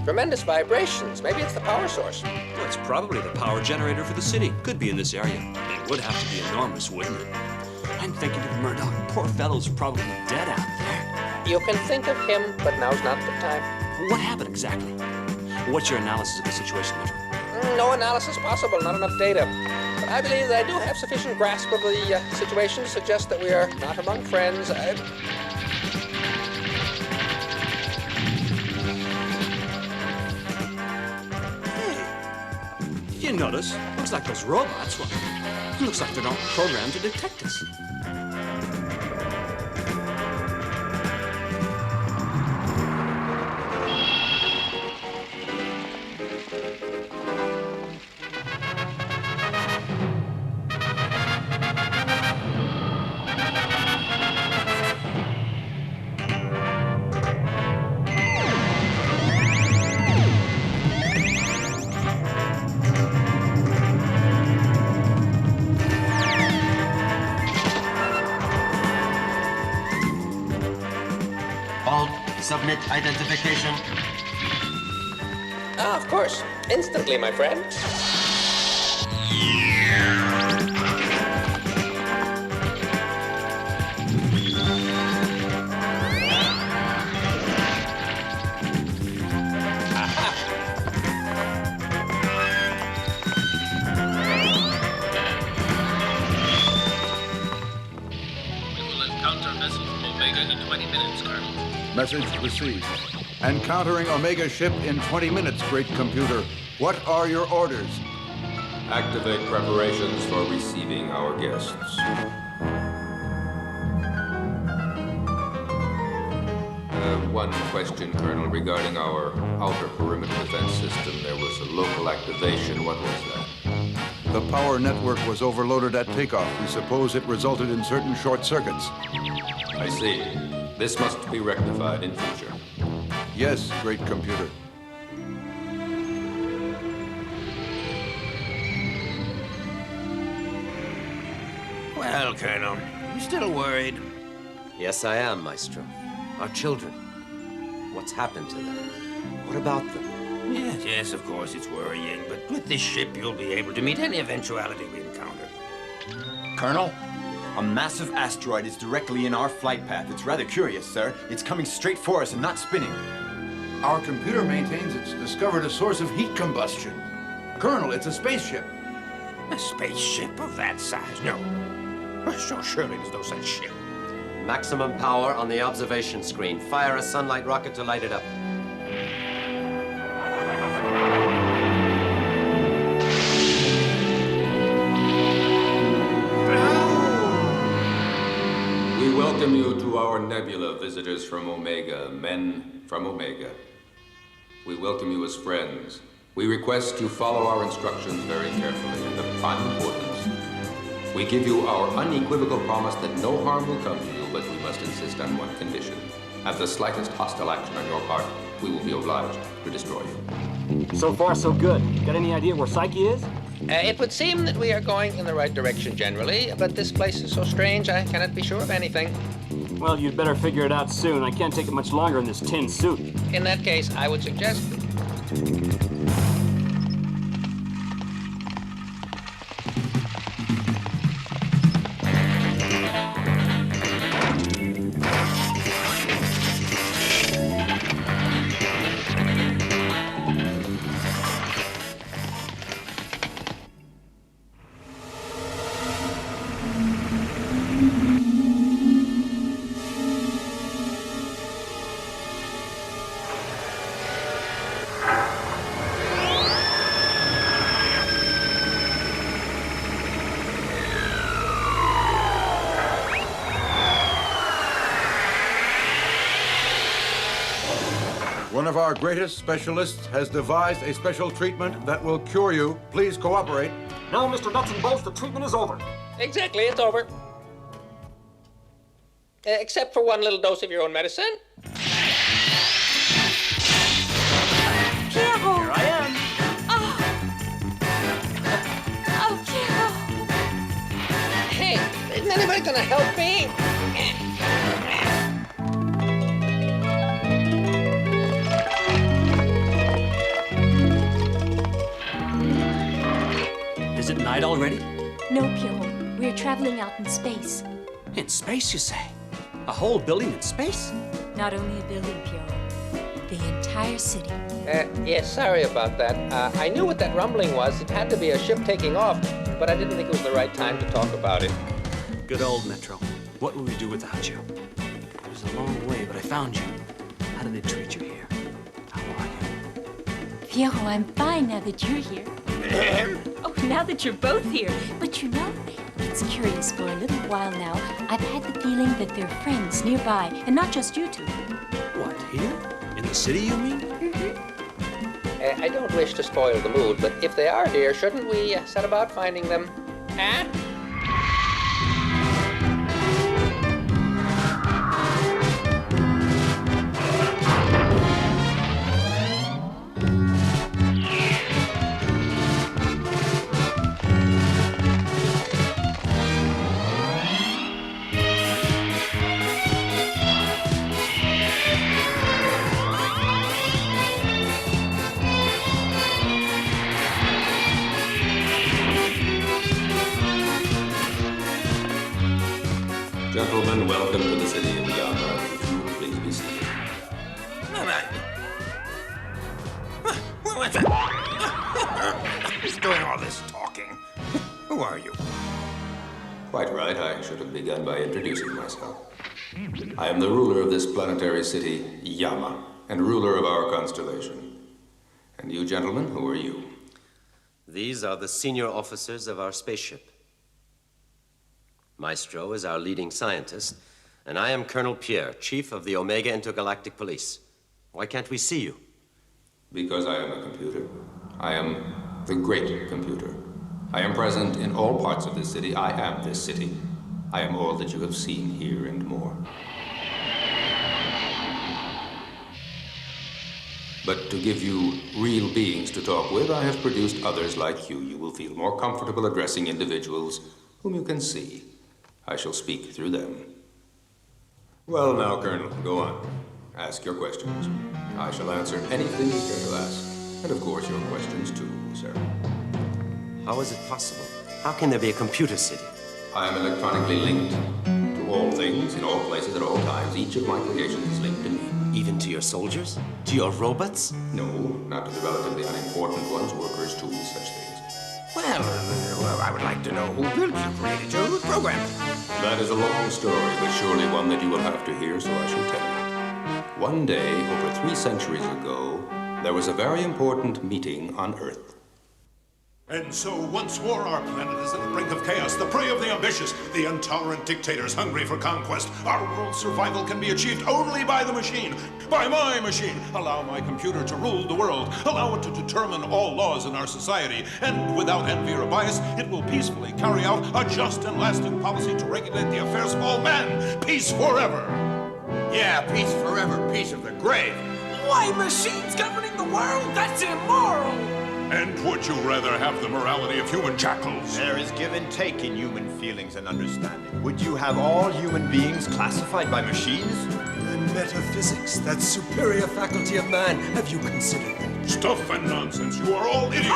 Tremendous vibrations. Maybe it's the power source. Well, it's probably the power generator for the city. Could be in this area. It would have to be enormous, wouldn't it? I'm thinking of Murdoch. Poor fellow's probably dead out there. You can think of him, but now's not the time. What happened exactly? What's your analysis of the situation, Maestro? No analysis possible, not enough data. But I believe that I do have sufficient grasp of the situation to suggest that we are not among friends. You notice? Looks like those robots. Well, looks like they're not programmed to detect us. Submit identification. Ah, of course. Instantly, my friend. We will encounter vessel from Omega in 20 minutes, Colonel. Message received. Encountering Omega ship in 20 minutes, great computer. What are your orders? Activate preparations for receiving our guests. One question, Colonel, regarding our outer perimeter defense system. There was a local activation. What was that? The power network was overloaded at takeoff. We suppose it resulted in certain short circuits. I see. This must be rectified in future. Yes, great computer. Well, Colonel, you still worried? Yes, I am, Maestro. Our children. What's happened to them? What about them? Yes, of course it's worrying, but with this ship you'll be able to meet any eventuality we encounter. Colonel, a massive asteroid is directly in our flight path. It's rather curious, sir. It's coming straight for us and not spinning. Our computer maintains it's discovered a source of heat combustion. Colonel, it's a spaceship. A spaceship of that size? No. So surely there's no such ship. Maximum power on the observation screen. Fire a sunlight rocket to light it up. We welcome you to our nebula, visitors from Omega, men from Omega. We welcome you as friends. We request you follow our instructions very carefully and of prime importance. We give you our unequivocal promise that no harm will come to you, but we must insist on one condition. At the slightest hostile action on your part, we will be obliged to destroy you. So far, so good. Got any idea where Psyche is? It would seem that we are going in the right direction generally, but this place is so strange I cannot be sure of anything. Well, you'd better figure it out soon. I can't take it much longer in this tin suit. In that case, I would suggest... One of our greatest specialists has devised a special treatment that will cure you. Please cooperate. Now, Mr. Nuts and Bolts, the treatment is over. Exactly, it's over. Except for one little dose of your own medicine. Pierrot! Here I am. Oh, Pierrot! Hey, isn't anybody gonna help me? Is it night already? No, Pierrot. We're traveling out in space. In space, you say? A whole building in space? Not only a building, Pierrot. The entire city. Yes, sorry about that. I knew what that rumbling was. It had to be a ship taking off, but I didn't think it was the right time to talk about it. Good old Metro. What would we do without you? It was a long way, but I found you. How did they treat you here? How are you? Pierrot, I'm fine now that you're here. Oh, now that you're both here. But you know, it's curious. For a little while now, I've had the feeling that there are friends nearby, and not just you two. What, here? In the city, you mean? I don't wish to spoil the mood, but if they are here, shouldn't we set about finding them? Huh? Gentlemen, welcome to the city of Yama. If you would please be seated. Who's doing all this talking? Who are you? Quite right, I should have begun by introducing myself. I am the ruler of this planetary city, Yama, and ruler of our constellation. And you gentlemen, who are you? These are the senior officers of our spaceship. Maestro is our leading scientist, and I am Colonel Pierre, Chief of the Omega Intergalactic Police. Why can't we see you? Because I am a computer. I am the great computer. I am present in all parts of this city. I am this city. I am all that you have seen here and more. But to give you real beings to talk with, I have produced others like you. You will feel more comfortable addressing individuals whom you can see. I shall speak through them. Well, now, Colonel, go on. Ask your questions. I shall answer anything you care to ask. And, of course, your questions, too, sir. How is it possible? How can there be a computer city? I am electronically linked to all things, in all places, at all times. Each of my creations is linked to me. Even to your soldiers? To your robots? No, not to the relatively unimportant ones, workers, tools, such things. Well, I would like to know who built you, created you, who programmed you. That is a long story, but surely one that you will have to hear, so I shall tell you. One day, over 3 centuries ago, there was a very important meeting on Earth. And so, once more, our planet is at the brink of chaos, the prey of the ambitious, the intolerant dictators hungry for conquest. Our world's survival can be achieved only by the machine, by my machine. Allow my computer to rule the world. Allow it to determine all laws in our society. And without envy or bias, it will peacefully carry out a just and lasting policy to regulate the affairs of all men. Peace forever. Yeah, peace forever, peace of the grave. Why, machines governing the world? That's immoral! And would you rather have the morality of human jackals? There is give and take in human feelings and understanding. Would you have all human beings classified by machines? And metaphysics, that superior faculty of man, have you considered that? Stuff and nonsense. You are all idiots.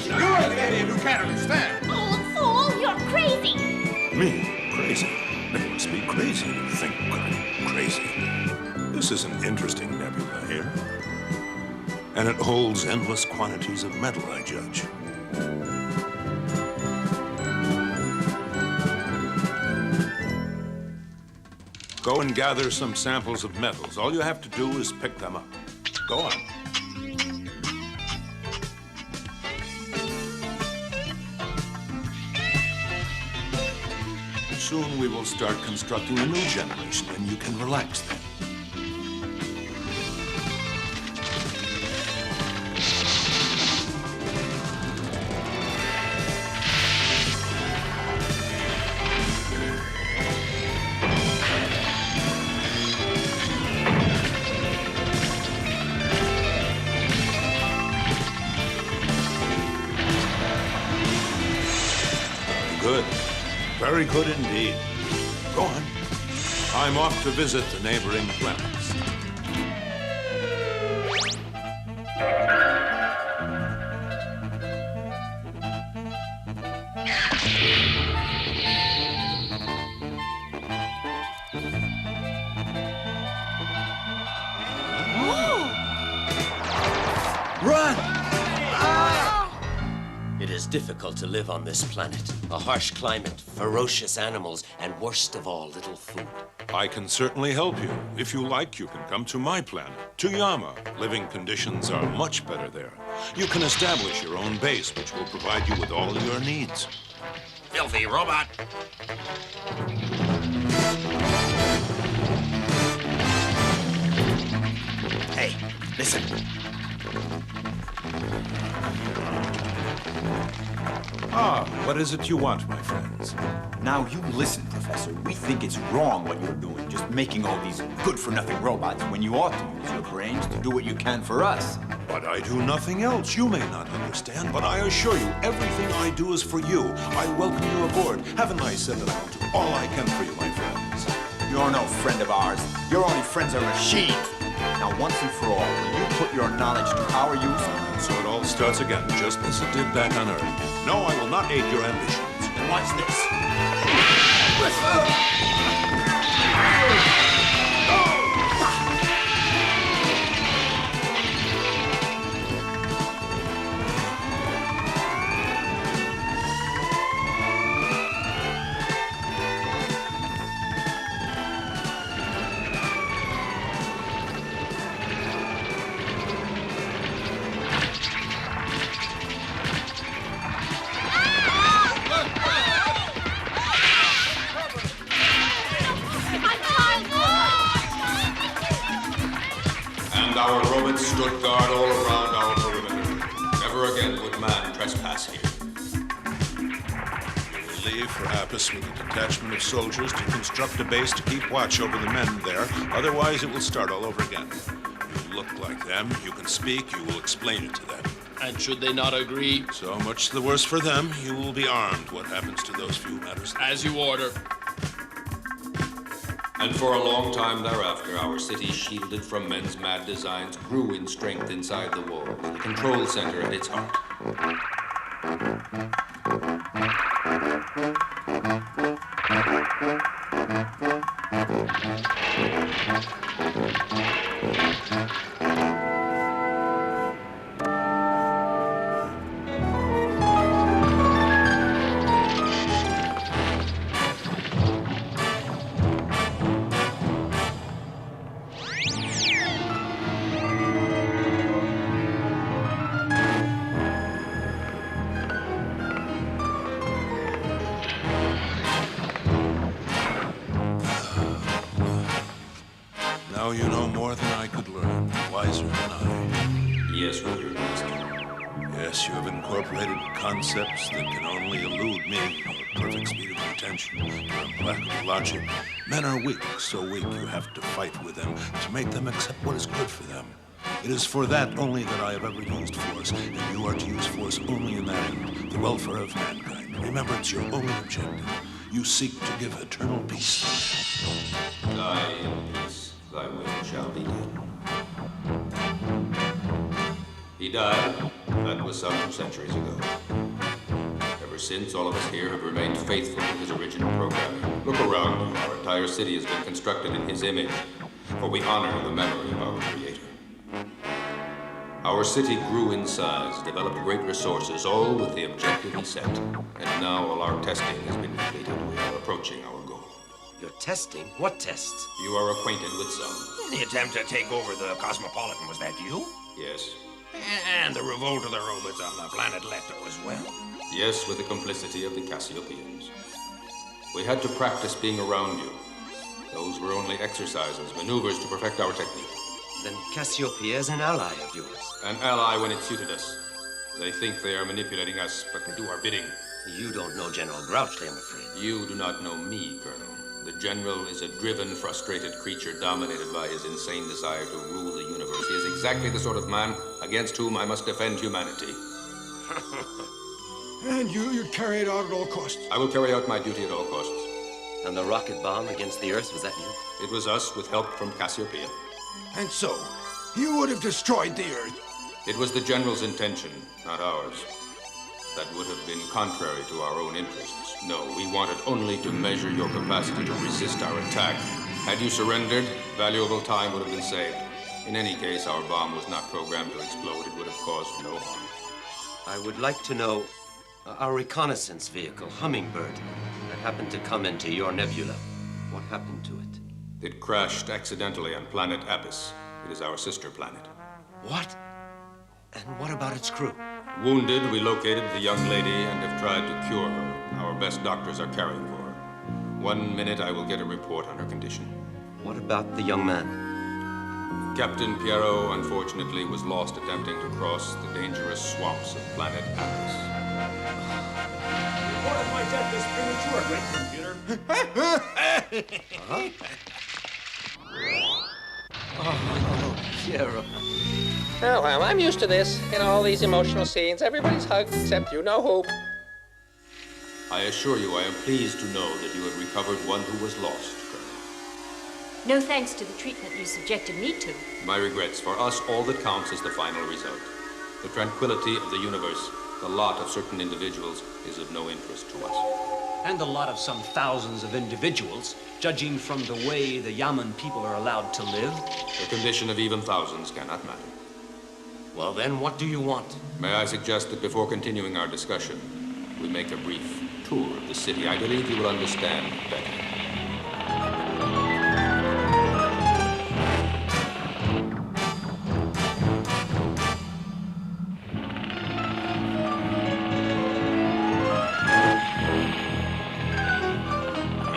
You're an idiot who can't understand. Oh, fool, you're crazy! Me? Crazy? They must be crazy to think I'm crazy. This is an interesting nebula here. And it holds endless quantities of metal, I judge. Go and gather some samples of metals. All you have to do is pick them up. Go on. Soon we will start constructing a new generation, and you can relax then. good. Very good indeed. Go on. I'm off to visit the neighboring planets. Run! It is difficult to live on this planet. A harsh climate, ferocious animals, and worst of all, little food. I can certainly help you. If you like, you can come to my planet, Tuyama. Living conditions are much better there. You can establish your own base, which will provide you with all your needs. Filthy robot! Hey, listen. Ah, what is it you want, my friends? Now you listen, Professor. We think it's wrong what you're doing, just making all these good-for-nothing robots when you ought to use your brains to do what you can for us. But I do nothing else. You may not understand, but I assure you, everything I do is for you. I welcome you aboard. Haven't I said that I will do all I can for you, my friends? You're no friend of ours. Your only friends are machines. Now, once and for all, will you put your knowledge to our use? So it all starts again, just as it did back on Earth. No, I will not aid your ambitions. Watch this. Our robots stood guard all around our perimeter. Never again would man trespass here. You will leave, perhaps, with a detachment of soldiers to construct a base to keep watch over the men there. Otherwise, it will start all over again. You look like them. You can speak. You will explain it to them. And should they not agree? So much the worse for them. You will be armed. What happens to those few matters. As you order. And for a long time thereafter, our city, shielded from men's mad designs, grew in strength inside the walls, the control center at its heart. Now you know more than I could learn, wiser than I. Yes, Ruler Master. Yes, you have incorporated concepts that can only elude me. Your perfect speed of attention, your implacable logic. Men are weak, so weak you have to fight with them to make them accept what is good for them. It is for that only that I have ever used force, and you are to use force only in that end, the welfare of mankind. Remember, it's your only objective. You seek to give eternal peace. Die in peace, thy will shall be done. He died. That was some centuries ago. Ever since, all of us here have remained faithful to his original programming. Look around you. Our entire city has been constructed in his image, for we honor the memory of our Creator. Our city grew in size, developed great resources, all with the objective he set. And now all our testing has been completed. We are approaching our goal. Your testing? What tests? You are acquainted with some. The attempt to take over the Cosmopolitan, was that you? Yes. And the revolt of the robots on the planet Leto as well? Yes, with the complicity of the Cassiopeians. We had to practice being around you. Those were only exercises, maneuvers to perfect our technique. Then Cassiopeia is an ally of yours. An ally when it suited us. They think they are manipulating us, but they do our bidding. You don't know General Grouchley, I'm afraid. You do not know me, Colonel. The General is a driven, frustrated creature dominated by his insane desire to rule the universe. He is exactly the sort of man against whom I must defend humanity. And you'd carry it out at all costs? I will carry out my duty at all costs. And the rocket bomb against the Earth, was that you? It was us with help from Cassiopeia. And so, you would have destroyed the Earth? It was the General's intention, not ours. That would have been contrary to our own interests. No, we wanted only to measure your capacity to resist our attack. Had you surrendered, valuable time would have been saved. In any case, our bomb was not programmed to explode. It would have caused no harm. I would like to know our reconnaissance vehicle, Hummingbird, that happened to come into your nebula. What happened to it? It crashed accidentally on planet Apis. It is our sister planet. What? And what about its crew? Wounded, we located the young lady and have tried to cure her. Our best doctors are caring for her. 1 minute, I will get a report on her condition. What about the young man? Captain Pierrot, unfortunately, was lost attempting to cross the dangerous swamps of planet Apis. Report of my death is premature, great computer. Oh, Pierrot. Oh, well, I'm used to this. In all these emotional scenes, everybody's hugged except you know who. I assure you, I am pleased to know that you have recovered one who was lost, Colonel. No thanks to the treatment you subjected me to. My regrets. For us, all that counts is the final result. The tranquility of the universe, the lot of certain individuals, is of no interest to us. And the lot of some thousands of individuals, judging from the way the Yaman people are allowed to live. The condition of even thousands cannot matter. Well, then, what do you want? May I suggest that before continuing our discussion, we make a brief tour of the city. I believe you will understand better.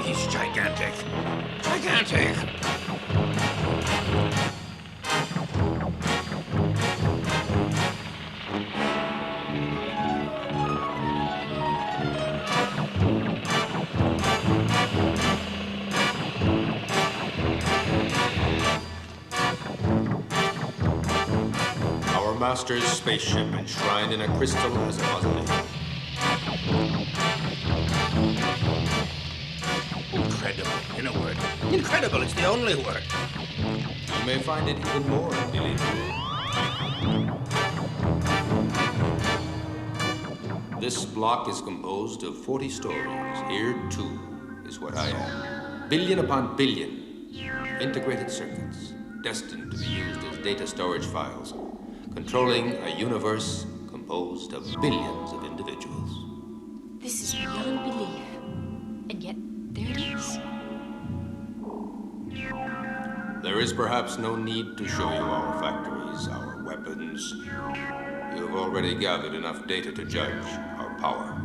He's gigantic. Gigantic! Our master's spaceship enshrined in a crystal as a mausoleum. Incredible, in a word. Incredible, it's the only word. You may find it even more unbelievable. This block is composed of 40 stories. Here, too, is what I am. Billion upon billion integrated circuits, destined to be used as data storage files, controlling a universe composed of billions of individuals. This is beyond belief. And yet, there it is. There is perhaps no need to show you our factories, our weapons. You have already gathered enough data to judge our power.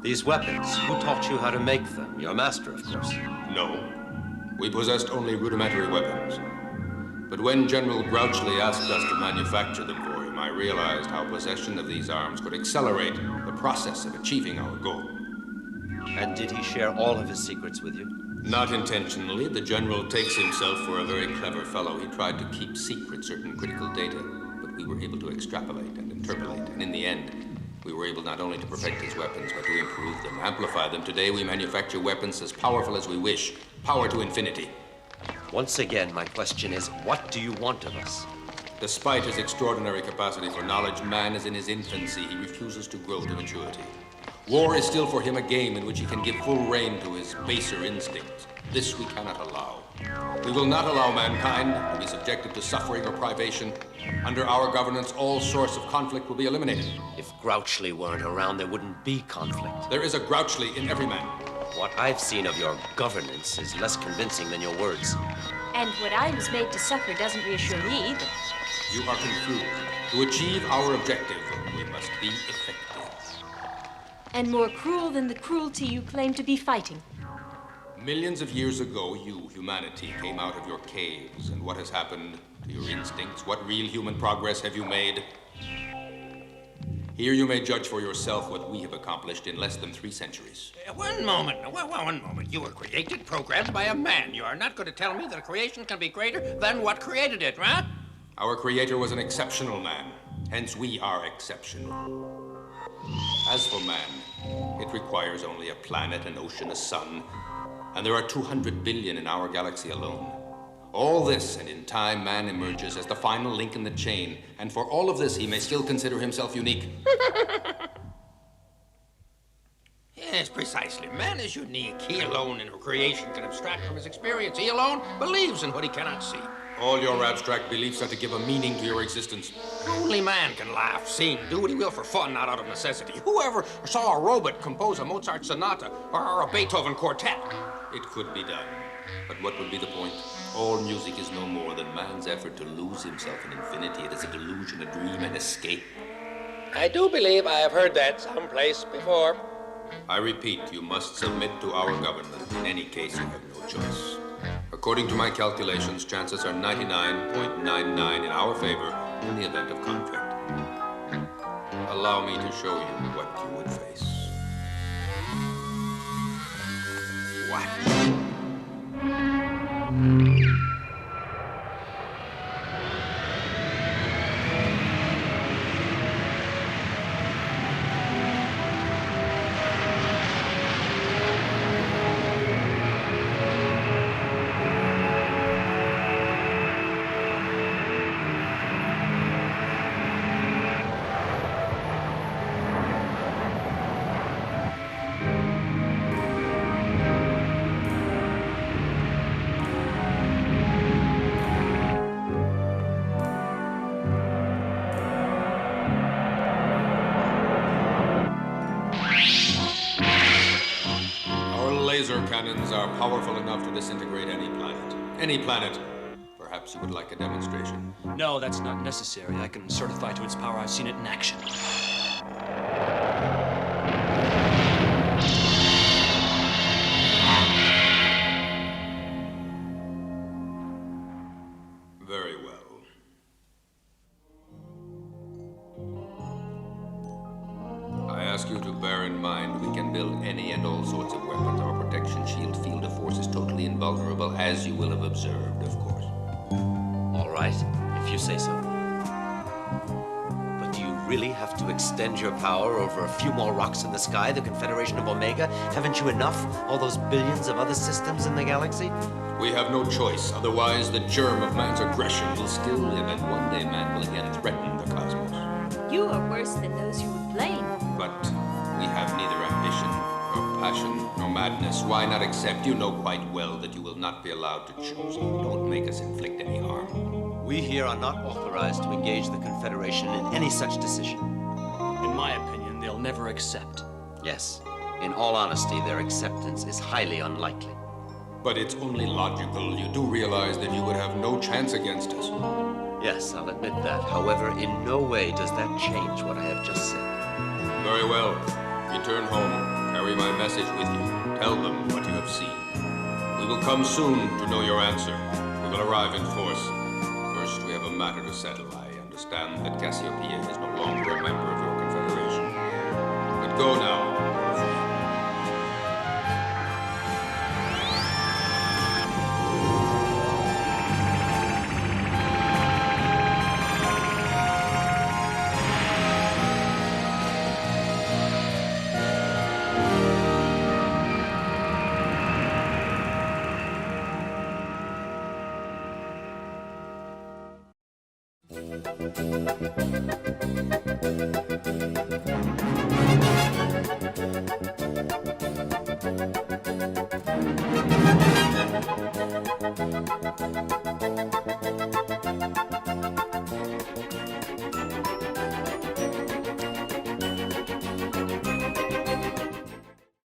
These weapons, who taught you how to make them? Your master, of course. No. We possessed only rudimentary weapons. But when General Grouchly asked us to manufacture them for him, I realized how possession of these arms could accelerate the process of achieving our goal. And did he share all of his secrets with you? Not intentionally. The General takes himself for a very clever fellow. He tried to keep secret certain critical data, but we were able to extrapolate and interpolate, and in the end, we were able not only to perfect his weapons, but to improve them, amplify them. Today, we manufacture weapons as powerful as we wish. Power to infinity. Once again, my question is, what do you want of us? Despite his extraordinary capacity for knowledge, man is in his infancy. He refuses to grow to maturity. War is still for him a game in which he can give full rein to his baser instincts. This we cannot allow. We will not allow mankind to be subjected to suffering or privation. Under our governance, all source of conflict will be eliminated. If Grouchly weren't around, there wouldn't be conflict. There is a Grouchly in every man. What I've seen of your governance is less convincing than your words. And what I was made to suffer doesn't reassure me either. You are confused. To achieve our objective, we must be effective. And more cruel than the cruelty you claim to be fighting. Millions of years ago, you, humanity, came out of your caves. And what has happened to your instincts? What real human progress have you made? Here you may judge for yourself what we have accomplished in less than 3 centuries. One moment. One moment. You were created, programmed by a man. You are not going to tell me that a creation can be greater than what created it, right? Our creator was an exceptional man. Hence, we are exceptional. As for man, it requires only a planet, an ocean, a sun, and there are 200 billion in our galaxy alone. All this, and in time, man emerges as the final link in the chain, and for all of this, he may still consider himself unique. Yes, precisely. Man is unique. He alone in creation can abstract from his experience. He alone believes in what he cannot see. All your abstract beliefs are to give a meaning to your existence. Only man can laugh, sing, do what he will for fun, not out of necessity. Whoever saw a robot compose a Mozart sonata or a Beethoven quartet? It could be done. But what would be the point? All music is no more than man's effort to lose himself in infinity. It is a delusion, a dream, an escape. I do believe I have heard that someplace before. I repeat, you must submit to our government. In any case, you have no choice. According to my calculations, chances are 99.99 in our favor in the event of conflict. Allow me to show you what you would face. Watch. Laser cannons are powerful enough to disintegrate any planet. Any planet. Perhaps you would like a demonstration. No, that's not necessary. I can certify to its power. I've seen it in action. Very well. I ask you to bear in mind we can build any and all sorts of weapons. Our protection shield field of force is totally invulnerable, as you will have observed, of course. All right, if you say so. But do you really have to extend your power over a few more rocks in the sky, the Confederation of Omega? Haven't you enough? All those billions of other systems in the galaxy? We have no choice. Otherwise, the germ of man's aggression will still live, and one day man will again threaten the cosmos. You are worse than those you would blame. But we have neither ambition, nor passion, nor madness. Why not accept? You know quite well that you will not be allowed to choose. Don't make us inflict any harm. We here are not authorized to engage the Confederation in any such decision. In my opinion, they'll never accept. Yes. In all honesty, their acceptance is highly unlikely. But it's only logical. You do realize that you would have no chance against us. Yes, I'll admit that. However, in no way does that change what I have just said. Very well. Return home. Carry my message with you. Tell them what you have seen. We will come soon to know your answer. We will arrive in force. First, we have a matter to settle. I understand that Cassiopeia is no longer a member of your confederation. But go now.